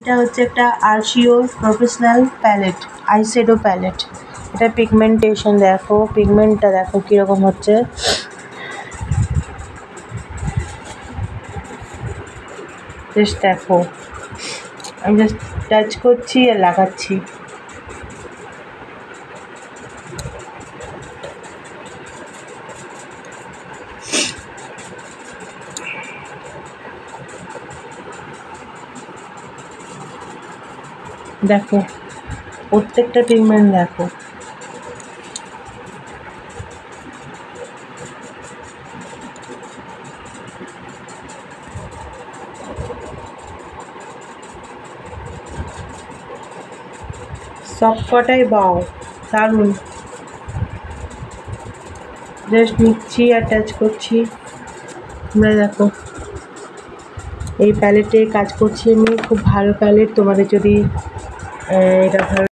এটা হচ্ছে একটা আরশিওর professional palette, eye shadow palette. এটা পিগমেন্টেশন দেখো, পিগমেন্টটা দেখো কীরকম হচ্ছে। জাস্ট দেখো, আমি জাস্ট টাচ করছি আর লাগাচ্ছি। দেখো প্রত্যেকটা পিগমেন্ট দেখো। সব কটাই বাও, দারুণ। জাস্ট নিচ্ছি আর টাচ করছি। তোমরা দেখো এই প্যালেটে কাজ করছি আমি, খুব ভালো প্যালেট। তোমাদের যদি এটা ভালো